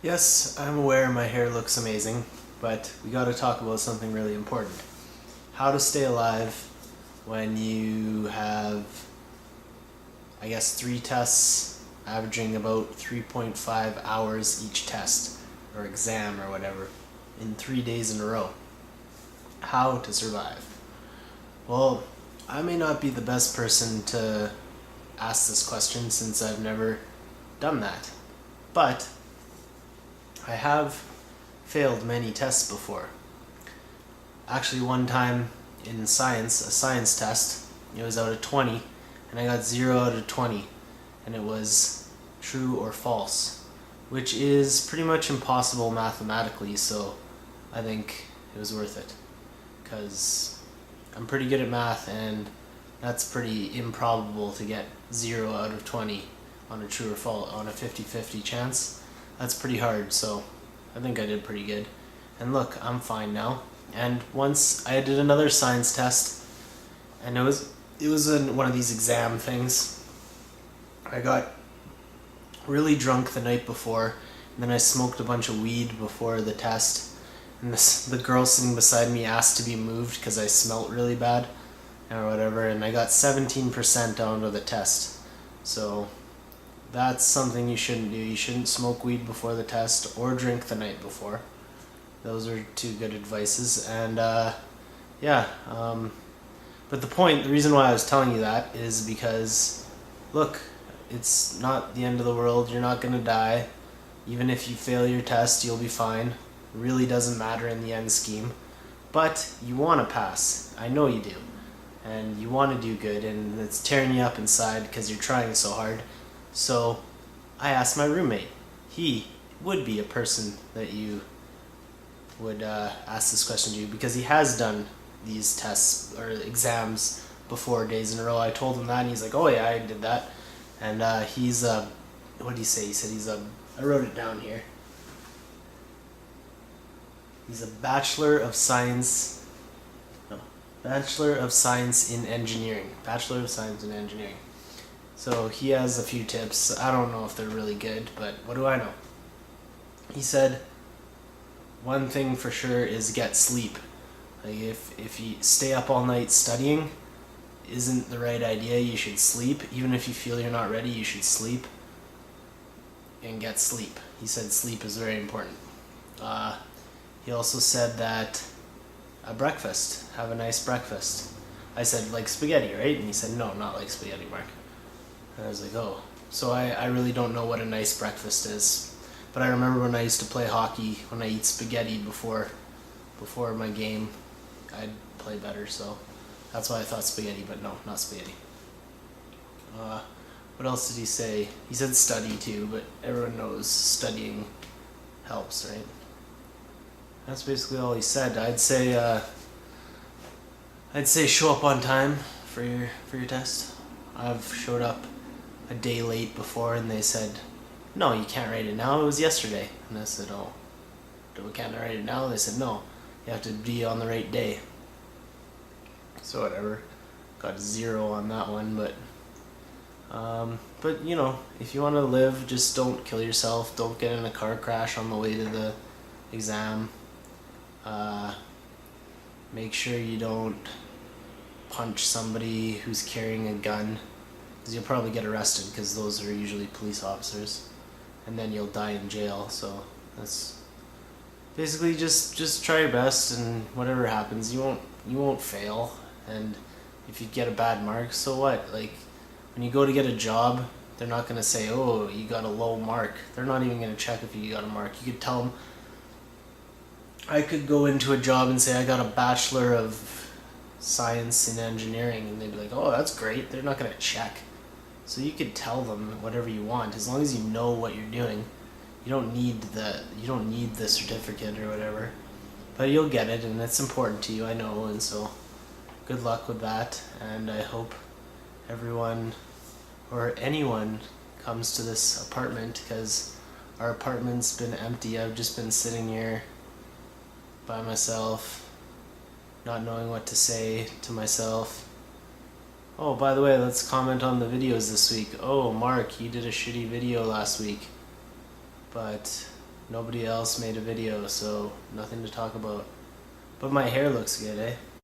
Yes, I'm aware my hair looks amazing, but we gotta talk about something really important. How to stay alive when you have, I guess, 3 tests averaging about 3.5 hours each test, or exam, or whatever, in 3 days in a row. How to survive. Well, I may not be the best person to ask this question since I've never done that, but I have failed many tests before. Actually, one time in science, a science test, it was out of 20, and I got 0 out of 20, and it was true or false, which is pretty much impossible mathematically, so I think it was worth it, because I'm pretty good at math, and that's pretty improbable to get 0 out of 20 on a true or false, on a 50-50 chance. That's pretty hard, so I think I did pretty good. And look, I'm fine now. And once I did another science test, and it was in one of these exam things. I got really drunk the night before, and then I smoked a bunch of weed before the test. And the girl sitting beside me asked to be moved because I smelt really bad, or whatever. And I got 17% out of the test. So that's something you shouldn't do. You shouldn't smoke weed before the test or drink the night before. Those are two good advices. And but the reason why I was telling you that is because, look, it's not the end of the world. You're not gonna die. Even if you fail your test, you'll be fine. It really doesn't matter in the end scheme. But you want to pass. I know you do. And you want to do good, and it's tearing you up inside because you're trying so hard. So I asked my roommate. He would be a person that you would ask this question to, because he has done these tests or exams before, days in a row. I told him that, and he's like, oh yeah, I did that. And he's what did he say? He said he's I wrote it down here. He's a Bachelor of Science in Engineering. Bachelor of Science in Engineering. So he has a few tips. I don't know if they're really good, but what do I know? He said one thing for sure is get sleep. Like if you stay up all night studying isn't the right idea, you should sleep. Even if you feel you're not ready, you should sleep and get sleep. He said sleep is very important. He also said that have a nice breakfast. I said, like spaghetti, right? And he said, no, not like spaghetti, Mark. And I was like, oh. So I really don't know what a nice breakfast is. But I remember when I used to play hockey, when I eat spaghetti before my game, I'd play better, so that's why I thought spaghetti, but no, not spaghetti. What else did he say? He said study too, but everyone knows studying helps, right? That's basically all he said. I'd say show up on time for your test. I've showed up a day late before, and they said, no, you can't write it now, it was yesterday. And I said, oh, can't I write it now? They said, no, you have to be on the right day. So whatever, got a 0 on that one, but you know, if you want to live, just don't kill yourself, don't get in a car crash on the way to the exam. Make sure you don't punch somebody who's carrying a gun, because you'll probably get arrested, because those are usually police officers, and then you'll die in jail. So that's basically just try your best, and whatever happens, you won't fail. And if you get a bad mark, so what? Like when you go to get a job, they're not going to say, oh, you got a low mark. They're not even going to check if you got a mark. You could tell them, I could go into a job and say I got a Bachelor of Science in Engineering, and they'd be like, oh, that's great. They're not going to check. So you could tell them whatever you want, as long as you know what you're doing. You don't need the certificate or whatever, but you'll get it, and it's important to you, I know. And so good luck with that, and I hope everyone or anyone comes to this apartment, because our apartment's been empty. I've just been sitting here by myself, not knowing what to say to myself. Oh, by the way, let's comment on the videos this week. Oh, Mark, you did a shitty video last week. But Nobody else made a video, so nothing to talk about. But my hair looks good, eh?